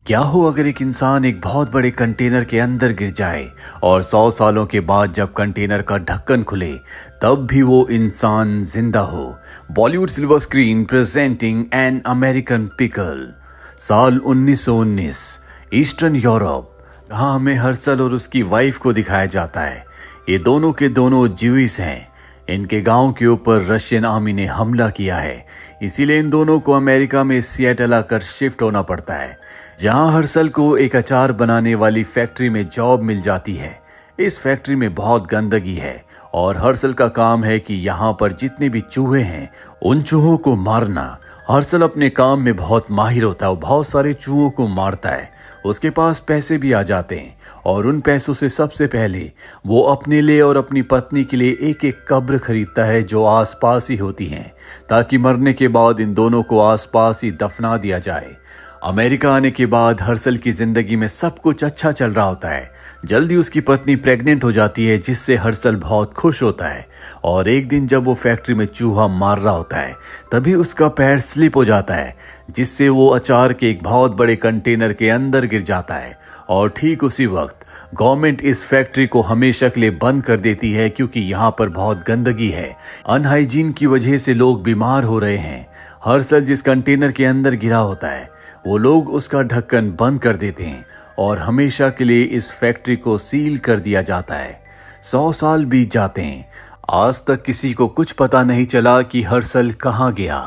क्या हो अगर एक इंसान एक बहुत बड़े कंटेनर के अंदर गिर जाए और 100 सालों के बाद जब कंटेनर का ढक्कन खुले तब भी वो इंसान जिंदा हो। Bollywood silver screen presenting an American pickle. साल 1919, ईस्टर्न यूरोप। जहां हमें हर्सल और उसकी वाइफ को दिखाया जाता है। ये दोनों के दोनों ज्यूइश हैं। इनके गांव के ऊपर रशियन आर्मी ने हमला किया है, इसीलिए इन दोनों को अमेरिका में सिएटल आकर शिफ्ट होना पड़ता है, जहां हर्सल को एक अचार बनाने वाली फैक्ट्री में जॉब मिल जाती है। इस फैक्ट्री में बहुत गंदगी है और हर्सल का काम है कि यहाँ पर जितने भी चूहे हैं उन चूहों को मारना। हर्सल अपने काम में बहुत माहिर होता है, वो बहुत सारे चूहों को मारता है। उसके पास पैसे भी आ जाते हैं और उन पैसों से सबसे पहले वो अपने लिए और अपनी पत्नी के लिए एक एक कब्र खरीदता है जो आसपास ही होती हैं, ताकि मरने के बाद इन दोनों को आसपास ही दफना दिया जाए। अमेरिका आने के बाद हर्सल की जिंदगी में सब कुछ अच्छा चल रहा होता है। जल्दी उसकी पत्नी प्रेग्नेंट हो जाती है, जिससे हर्सल बहुत खुश होता है। और एक दिन जब वो फैक्ट्री में चूहा मार रहा होता है तभी उसका पैर स्लिप हो जाता है, जिससे वो अचार के एक बहुत बड़े कंटेनर के अंदर गिर जाता है। और ठीक उसी वक्त गवर्नमेंट इस फैक्ट्री को हमेशा के लिए बंद कर देती है, क्योंकि यहाँ पर बहुत गंदगी है। अनहाइजीन की वजह से लोग बीमार हो रहे हैं। हर्सल जिस कंटेनर के अंदर गिरा होता है वो लोग उसका ढक्कन बंद कर देते हैं और हमेशा के लिए इस फैक्ट्री को सील कर दिया जाता है। 100 साल बीत जाते हैं, आज तक किसी को कुछ पता नहीं चला कि हर्सल कहाँ गया।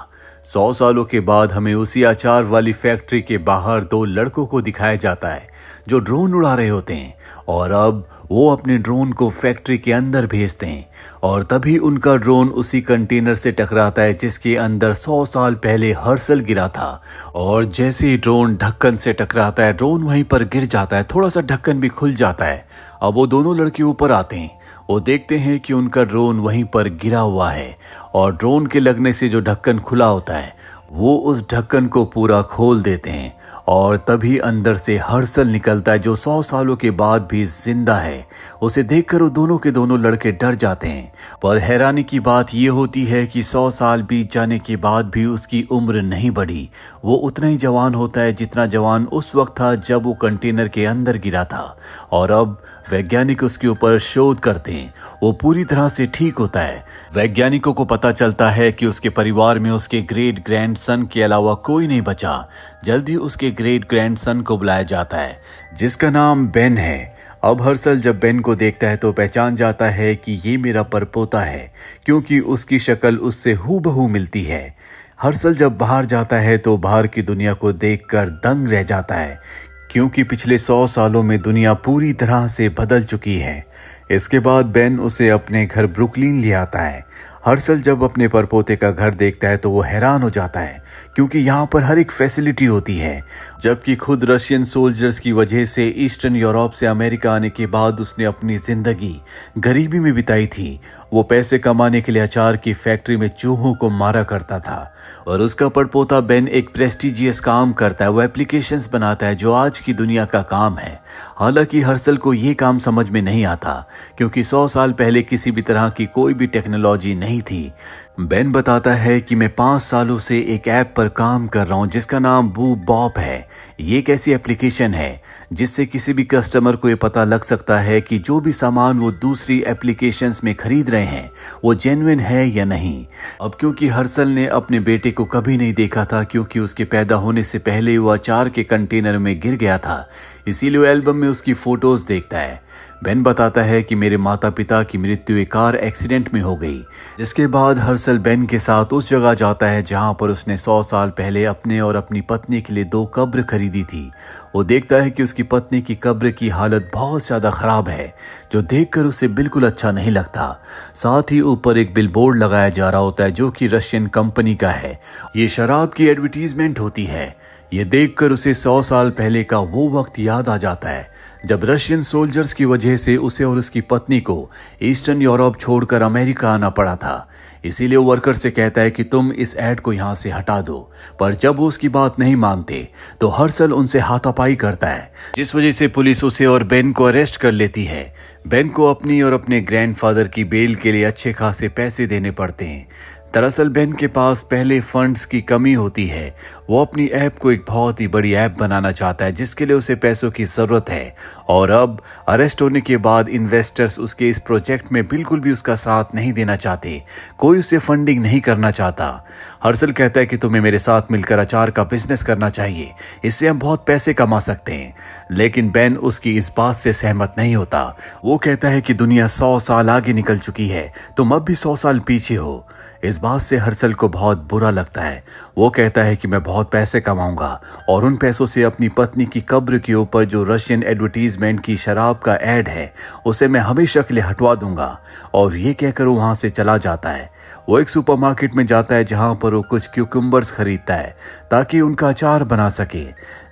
100 सालों के बाद हमें उसी अचार वाली फैक्ट्री के बाहर 2 लड़कों को दिखाया जाता है जो ड्रोन उड़ा रहे होते हैं, और अब वो अपने ड्रोन को फैक्ट्री के अंदर भेजते हैं। और तभी उनका ड्रोन उसी कंटेनर से टकराता है जिसके अंदर 100 साल पहले हर्सल गिरा था। और जैसे ही ड्रोन ढक्कन से टकराता है, ड्रोन वहीं पर गिर जाता है, थोड़ा सा ढक्कन भी खुल जाता है। अब वो दोनों लड़के ऊपर आते हैं, वो देखते हैं कि उनका ड्रोन वहीं पर गिरा हुआ है, और ड्रोन के लगने से जो ढक्कन खुला होता है वो उस ढक्कन को पूरा खोल देते हैं। और तभी अंदर से हर्सल निकलता है जो 100 सालों के बाद भी जिंदा है। उसे देखकर वो दोनों के दोनों लड़के डर जाते हैं। पर हैरानी की बात यह होती है कि 100 साल बीत जाने के बाद भी उसकी उम्र नहीं बढ़ी। वो उतना ही जवान होता है जितना जवान उस वक्त था जब वो कंटेनर के अंदर गिरा था। और अब वैज्ञानिक उसके ऊपर शोध करते हैं। वो पूरी तरह से ठीक होता है। वैज्ञानिकों को पता चलता है कि उसके परिवार में उसके ग्रेट ग्रैंडसन के अलावा कोई नहीं बचा। जल्दी उसके ग्रेट ग्रैंडसन को बुलाया जाता है, जिसका नाम बेन है। अब हर्सल जब बेन को देखता है तो पहचान जाता है कि ये मेरा परपोता है, क्योंकि उसकी शक्ल उससे हूबहू मिलती है। हर्सल जब बाहर जाता है तो बाहर की दुनिया को देखकर दंग रह जाता है, क्योंकि पिछले 100 सालों में दुनिया पूरी तरह से बदल चुकी है। इसके बाद बेन उसे अपने घर ब्रुकलिन ले आता है। हर्सल जब अपने परपोते का घर देखता है तो वो हैरान हो जाता है, क्योंकि यहाँ पर हर एक फैसिलिटी होती है। जबकि खुद रशियन सोल्जर्स की वजह से ईस्टर्न यूरोप से अमेरिका आने के बाद उसने अपनी जिंदगी गरीबी में बिताई थी। वो पैसे कमाने के लिए अचार की फैक्ट्री में चूहों को मारा करता था। और उसका परपोता बेन एक प्रेस्टिजियस काम करता है, वो एप्लीकेशंस बनाता है जो आज की दुनिया का काम है। हालांकि हर्सल को ये काम समझ में नहीं आता, क्योंकि 100 साल पहले किसी भी तरह की कोई भी टेक्नोलॉजी नहीं थी। बेन बताता है कि मैं 5 सालों से एक ऐप पर काम कर रहा हूँ जिसका नाम बू बॉप है। ये एक ऐसी एप्लीकेशन है जिससे किसी भी कस्टमर को ये पता लग सकता है कि जो भी सामान वो दूसरी एप्लीकेशंस में खरीद रहे हैं वो जेन्युइन है या नहीं। अब क्योंकि हर्सल ने अपने बेटे को कभी नहीं देखा था, क्योंकि उसके पैदा होने से पहले वो अचार के कंटेनर में गिर गया था, इसीलिए वो एल्बम में उसकी फोटोज देखता है। बेन बताता है कि मेरे माता पिता की मृत्यु एक कार एक्सीडेंट में हो गई। जिसके बाद हर्सल बेन के साथ उस जगह जाता है जहां पर उसने 100 साल पहले अपने और अपनी पत्नी के लिए 2 कब्र खरीदी थी। वो देखता है कि उसकी पत्नी की कब्र की हालत बहुत ज़्यादा ख़राब है, जो देखकर उसे बिल्कुल अच्छा नहीं लगता। साथ ही ऊपर एक बिलबोर्ड लगाया जा रहा होता है जो कि रशियन कंपनी का है। ये शराब की एडवर्टीजमेंट होती है। ये देखकर उसे 100 साल पहले का वो वक्त याद आ जाता है जब रशियन सोल्जर्स की वजह से उसे और उसकी पत्नी को ईस्टर्न यूरोप छोड़कर अमेरिका आना पड़ा था। इसीलिए वो वर्कर से कहता है कि तुम इस ऐड को यहाँ से हटा दो। पर जब वो उसकी बात नहीं मानते तो हर्सल उनसे हाथापाई करता है, जिस वजह से पुलिस उसे और बेन को अरेस्ट कर लेती है। बेन को अपनी और अपने ग्रैंडफादर की बेल के लिए अच्छे खासे पैसे देने पड़ते हैं। दरअसल बेन के पास पहले फंड्स की कमी होती है। वो अपनी ऐप को एक बहुत ही बड़ी ऐप बनाना चाहता है जिसके लिए उसे पैसों की जरूरत है, और अब अरेस्ट होने के बाद इन्वेस्टर्स उसके इस प्रोजेक्ट में बिल्कुल भी उसका साथ नहीं देना चाहते। कोई उसे फंडिंग नहीं करना चाहता। हर्षल कहता है कि तुम्हें मेरे साथ मिलकर अचार का बिजनेस करना चाहिए, इससे हम बहुत पैसे कमा सकते हैं। लेकिन बेन उसकी इस बात से सहमत नहीं होता। वो कहता है कि दुनिया 100 साल आगे निकल चुकी है, तुम अब भी 100 साल पीछे हो। इस बात से हर्षल को बहुत बुरा लगता है। वो कहता है कि मैं बहुत पैसे कमाऊंगा और उन पैसों से अपनी पत्नी की कब्र के ऊपर जो रशियन एडवर्टीजमेंट की शराब का ऐड है उसे मैं हमेशा के लिए हटवा दूंगा। और ये कहकर वो वहां से चला जाता है। वो एक सुपरमार्केट में जाता है जहां पर वो कुछ क्यूकम्बर्स खरीदता है ताकि उनका अचार बना सके,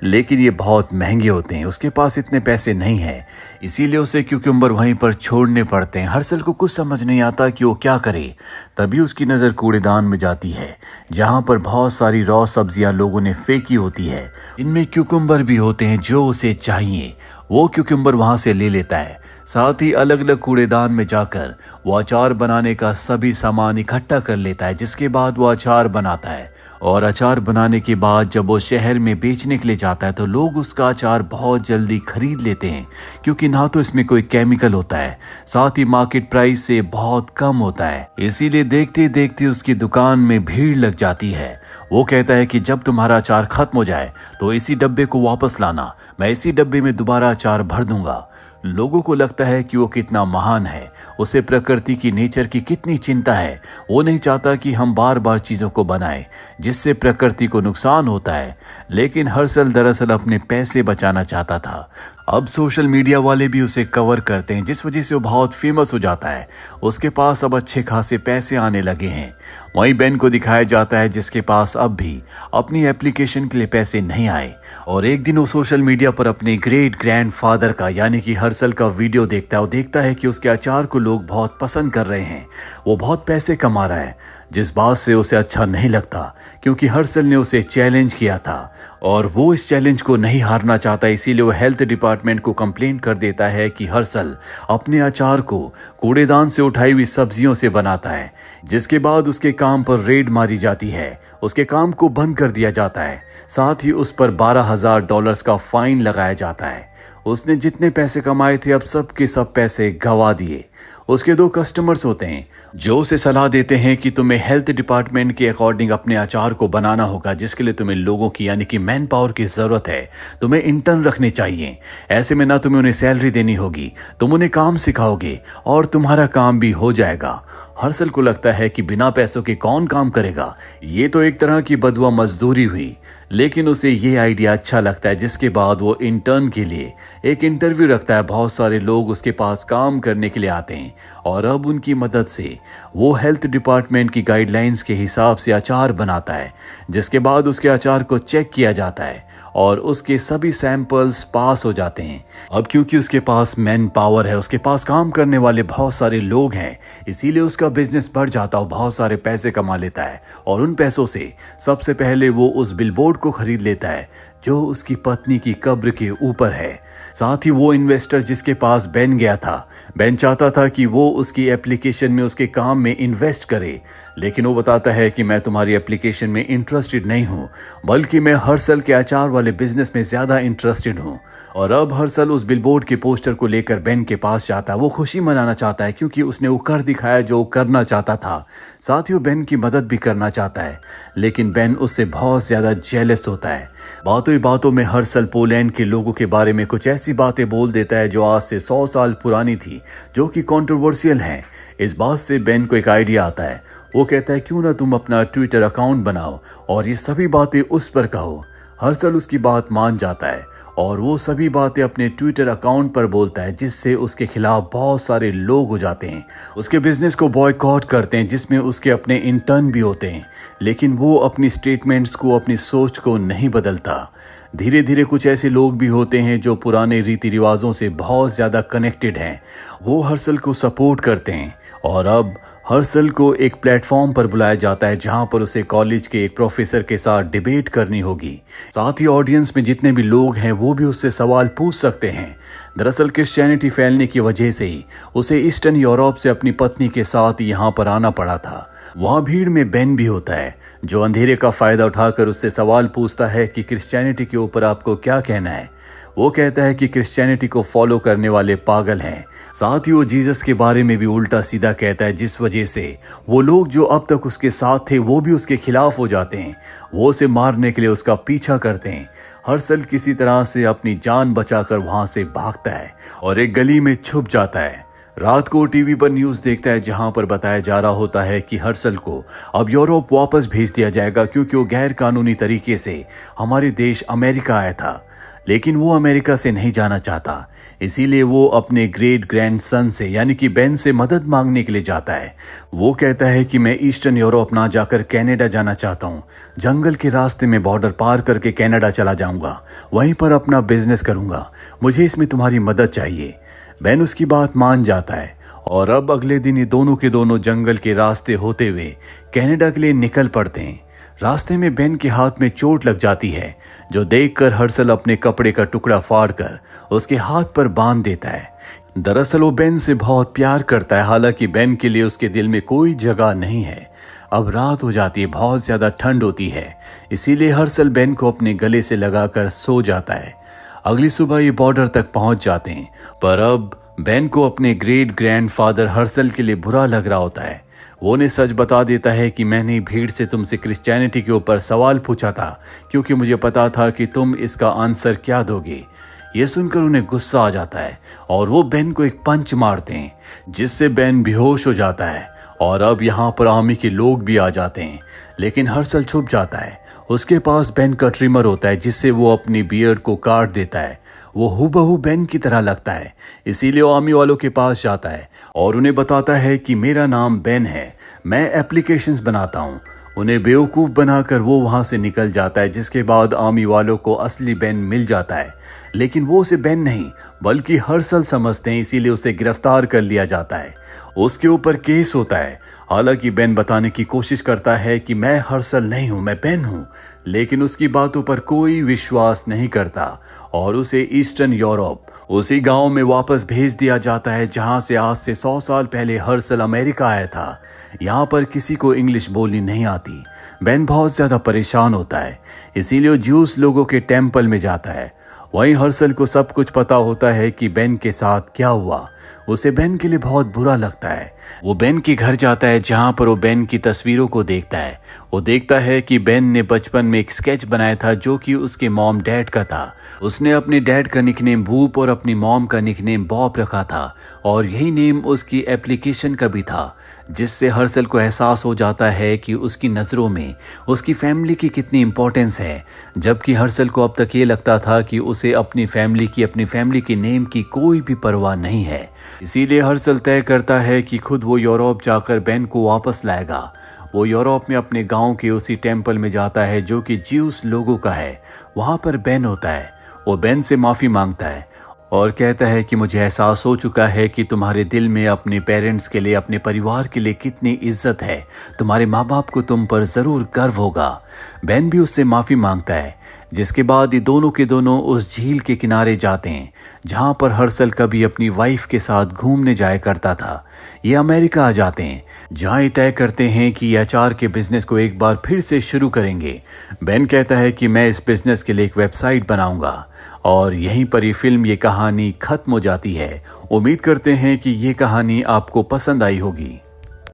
लेकिन ये बहुत महंगे होते हैं, उसके पास इतने पैसे नहीं है, इसीलिए उसे क्यूकम्बर वहीं पर छोड़ने पड़ते हैं। हर्षल को कुछ समझ नहीं आता कि वो क्या करे। तभी उसकी नज़र कूड़ेदान में जाती है जहां पर बहुत सारी रॉ सब्जियां लोगों ने फेंकी होती है। इनमें क्यूकम्बर भी होते हैं जो उसे चाहिए। वो क्यूकम्बर वहां से ले लेता है। साथ ही अलग अलग कूड़ेदान में जाकर वो अचार बनाने का सभी सामान इकट्ठा कर लेता है, जिसके बाद वो अचार बनाता है। और अचार बनाने के बाद जब वो शहर में बेचने के लिए जाता है तो लोग उसका अचार बहुत जल्दी खरीद लेते हैं, क्योंकि ना तो इसमें कोई केमिकल होता है, साथ ही मार्केट प्राइस से बहुत कम होता है। इसीलिए देखते देखते उसकी दुकान में भीड़ लग जाती है। वो कहता है कि जब तुम्हारा अचार खत्म हो जाए तो इसी डब्बे को वापस लाना, मैं इसी डब्बे में दोबारा अचार भर दूंगा। लोगों को लगता है कि वो कितना महान है, उसे प्रकृति की नेचर की कितनी चिंता है। वो नहीं चाहता कि हम बार बार चीज़ों को बनाएं जिससे प्रकृति को नुकसान होता है। लेकिन हर्षल दरअसल अपने पैसे बचाना चाहता था। अब सोशल मीडिया वाले भी उसे कवर करते हैं, जिस वजह से वो बहुत फेमस हो जाता है। उसके पास अब अच्छे खासे पैसे आने लगे हैं। वहीं बेन को दिखाया जाता है जिसके पास अब भी अपनी एप्लीकेशन के लिए पैसे नहीं आए। और एक दिन वो सोशल मीडिया पर अपने ग्रेट ग्रैंडफादर का यानी कि हर्षल का वीडियो देखता है। वो देखता है कि उसके अचार को लोग बहुत पसंद कर रहे हैं, वो बहुत पैसे कमा रहा है, जिस बात से उसे अच्छा नहीं लगता, क्योंकि हर्षल ने उसे चैलेंज किया था और वो इस चैलेंज को नहीं हारना चाहता। इसीलिए वो हेल्थ डिपार्टमेंट को कंप्लेन कर देता है कि हर्षल अपने अचार को कूड़ेदान से उठाई हुई सब्जियों से बनाता है, जिसके बाद उसके काम पर रेड मारी जाती है। उसके काम को बंद कर दिया जाता है, साथ ही उस पर $12,000 का फाइन लगाया जाता है। उसने जितने पैसे कमाए थे अब सब के सब पैसे गंवा दिए। उसके 2 कस्टमर्स होते हैं जो उसे सलाह देते हैं कि तुम्हें हेल्थ डिपार्टमेंट के अकॉर्डिंग अपने अचार को बनाना होगा, जिसके लिए तुम्हें लोगों की यानी कि मैन पावर की ज़रूरत है। तुम्हें इंटर्न रखने चाहिए, ऐसे में ना तुम्हें उन्हें सैलरी देनी होगी, तुम उन्हें काम सिखाओगे और तुम्हारा काम भी हो जाएगा। हर्षल को लगता है कि बिना पैसों के कौन काम करेगा, ये तो एक तरह की बदुआ मजदूरी हुई। लेकिन उसे ये आइडिया अच्छा लगता है, जिसके बाद वो इंटर्न के लिए एक इंटरव्यू रखता है। बहुत सारे लोग उसके पास काम करने के लिए आते हैं और अब उनकी मदद से वो हेल्थ डिपार्टमेंट की गाइडलाइंस के हिसाब से अचार बनाता है, जिसके बाद उसके अचार को चेक किया जाता है और उसके सभी सैंपल्स पास हो जाते हैं। अब क्योंकि उसके पास मैन पावर है, उसके पास काम करने वाले बहुत सारे लोग हैं, इसीलिए उसका बिजनेस बढ़ जाता है, बहुत सारे पैसे कमा लेता है। और उन पैसों से सबसे पहले वो उस बिलबोर्ड को खरीद लेता है जो उसकी पत्नी की कब्र के ऊपर है। साथ ही वो इन्वेस्टर जिसके पास बेन गया था, बेन चाहता था कि वो उसकी एप्लीकेशन में उसके काम में इन्वेस्ट करे, लेकिन वो बताता है कि मैं तुम्हारी एप्लीकेशन में इंटरेस्टेड नहीं हूँ, बल्कि मैं हर्षल के अचार वाले बिजनेस में ज़्यादा इंटरेस्टेड हूँ। और अब हर्षल उस बिलबोर्ड के पोस्टर को लेकर बेन के पास जाता है। वो खुशी मनाना चाहता है क्योंकि उसने वो कर दिखाया जो करना चाहता था। साथ ही वो बेन की मदद भी करना चाहता है, लेकिन बेन उससे बहुत ज़्यादा जेलस होता है। बातों ही बातों में हर्षल पोलैंड के लोगों के बारे में कुछ ऐसी बातें बोल देता है जो आज से 100 साल पुरानी थी, जो कि कंट्रोवर्शियल हैं। इस बात से बेन को एक आइडिया आता है। वो कहता है क्यों ना तुम अपना ट्विटर अकाउंट बनाओ और ये सभी बातें उस पर कहो। हर्षल उसकी बात मान जाता है और वो सभी बातें अपने ट्विटर अकाउंट पर बोलता है, जिससे उसके खिलाफ बहुत सारे लोग हो जाते हैं, उसके बिजनेस को बॉयकॉट करते हैं, जिसमें उसके अपने इंटर्न भी होते हैं। लेकिन वो अपनी स्टेटमेंट्स को, अपनी सोच को नहीं बदलता। धीरे धीरे कुछ ऐसे लोग भी होते हैं जो पुराने रीति रिवाजों से बहुत ज़्यादा कनेक्टेड हैं। वो हर्षल को सपोर्ट करते हैं और अब हर्षल को एक प्लेटफॉर्म पर बुलाया जाता है जहां पर उसे कॉलेज के एक प्रोफेसर के साथ डिबेट करनी होगी। साथ ही ऑडियंस में जितने भी लोग हैं वो भी उससे सवाल पूछ सकते हैं। दरअसल क्रिश्चियनिटी फैलने की वजह से ही उसे ईस्टर्न यूरोप से अपनी पत्नी के साथ यहाँ पर आना पड़ा था। वहाँ भीड़ में बेन भी होता है जो अंधेरे का फायदा उठाकर उससे सवाल पूछता है कि क्रिश्चियनिटी के ऊपर आपको क्या कहना है। वो कहता है कि क्रिश्चियनिटी को फॉलो करने वाले पागल हैं। साथ ही वो जीसस के बारे में भी उल्टा सीधा कहता है, जिस वजह से वो लोग जो अब तक उसके साथ थे वो भी उसके खिलाफ हो जाते हैं। वो उसे मारने के लिए उसका पीछा करते हैं। हर्षल किसी तरह से अपनी जान बचाकर वहां से भागता है और एक गली में छुप जाता है। रात को टीवी पर न्यूज देखता है जहां पर बताया जा रहा होता है कि हर्षल को अब यूरोप वापस भेज दिया जाएगा क्योंकि वो गैर कानूनी तरीके से हमारे देश अमेरिका आया था, लेकिन वो अमेरिका से नहीं जाना चाहता। इसीलिए वो अपने ग्रेट ग्रैंडसन से यानी कि बेन से मदद मांगने के लिए जाता है। वो कहता है कि मैं ईस्टर्न यूरोप ना जाकर कनाडा जाना चाहता हूँ। जंगल के रास्ते में बॉर्डर पार करके कनाडा चला जाऊंगा, वहीं पर अपना बिजनेस करूंगा। मुझे इसमें तुम्हारी मदद चाहिए। बेन उसकी बात मान जाता है और अब अगले दिन ये दोनों के दोनों जंगल के रास्ते होते हुए कनाडा के लिए निकल पड़ते हैं। रास्ते में बेन के हाथ में चोट लग जाती है जो देखकर हर्षल अपने कपड़े का टुकड़ा फाड़कर उसके हाथ पर बांध देता है। दरअसल वो बेन से बहुत प्यार करता है, हालांकि बेन के लिए उसके दिल में कोई जगह नहीं है। अब रात हो जाती है, बहुत ज्यादा ठंड होती है, इसीलिए हर्षल बेन को अपने गले से लगाकर सो जाता है। अगली सुबह ये बॉर्डर तक पहुंच जाते हैं, पर अब बेन को अपने ग्रेट ग्रैंडफादर हर्षल के लिए बुरा लग रहा होता है। वो उन्हें सच बता देता है कि मैंने भीड़ से तुमसे क्रिश्चियनिटी के ऊपर सवाल पूछा था क्योंकि मुझे पता था कि तुम इसका आंसर क्या दोगे। ये सुनकर उन्हें गुस्सा आ जाता है और वो बेन को एक पंच मारते हैं जिससे बेन बेहोश हो जाता है। और अब यहाँ पर आर्मी के लोग भी आ जाते हैं, लेकिन हर्षल छुप जाता है। उसके पास बेन का ट्रिमर होता है जिससे वो अपनी बियर्ड को काट देता है। वो हूबहू बेन की तरह लगता है, इसीलिए वो आर्मी वालों के पास जाता है और उन्हें बताता है कि मेरा नाम बेन है, मैं एप्लीकेशंस बनाता हूँ। उन्हें बेवकूफ़ बनाकर वो वहाँ से निकल जाता है, जिसके बाद आर्मी वालों को असली बेन मिल जाता है, लेकिन वो उसे बेन नहीं बल्कि हर्षल समझते हैं, इसीलिए उसे गिरफ्तार कर लिया जाता है। उसके ऊपर केस होता है। हालांकि बेन बताने की कोशिश करता है कि मैं हर्षल नहीं हूं, मैं बेन हूं, लेकिन उसकी बातों पर कोई विश्वास नहीं करता और उसे ईस्टर्न यूरोप उसी गांव में वापस भेज दिया जाता है जहां से आज से 100 साल पहले हर्षल अमेरिका आया था। यहाँ पर किसी को इंग्लिश बोलनी नहीं आती। बेन बहुत ज्यादा परेशान होता है, इसीलिए वो ज्यूस लोगों के टेम्पल में जाता है। वहीं हर्षल को सब कुछ पता होता है कि बेन के साथ क्या हुआ। उसे बेन के लिए बहुत बुरा लगता है। वो बेन के घर जाता है जहां पर वो बेन की तस्वीरों को देखता है। वो देखता है कि बेन ने बचपन में एक स्केच बनाया था जो कि उसके मॉम डैड का था। उसने अपने डैड का निकनेम बूप और अपनी मॉम का निकनेम बॉब रखा था और यही नेम उसकी एप्लीकेशन का भी था, जिससे हर्षल को एहसास हो जाता है कि उसकी नज़रों में उसकी फैमिली की कितनी इम्पोर्टेंस है, जबकि हर्षल को अब तक ये लगता था कि उसे अपनी फैमिली की नेम की कोई भी परवाह नहीं है। इसीलिए हर्षल तय करता है कि खुद वो यूरोप जाकर बेन को वापस लाएगा। वो यूरोप में अपने गांव के उसी टेम्पल में जाता है जो कि ज्यूस लोगों का है। वहां पर बेन होता है। वो बेन से माफ़ी मांगता है और कहता है कि मुझे एहसास हो चुका है कि तुम्हारे दिल में अपने पेरेंट्स के लिए, अपने परिवार के लिए कितनी इज्जत है। तुम्हारे माँ बाप को तुम पर ज़रूर गर्व होगा। बेन भी उससे माफ़ी मांगता है, जिसके बाद ये दोनों के दोनों उस झील के किनारे जाते हैं जहाँ पर हर्षल कभी अपनी वाइफ के साथ घूमने जाया करता था। ये अमेरिका आ जाते हैं जहाँ ये तय करते हैं कि अचार के बिजनेस को एक बार फिर से शुरू करेंगे। बेन कहता है कि मैं इस बिजनेस के लिए एक वेबसाइट बनाऊंगा और यहीं पर ये कहानी खत्म हो जाती है। उम्मीद करते हैं कि ये कहानी आपको पसंद आई होगी।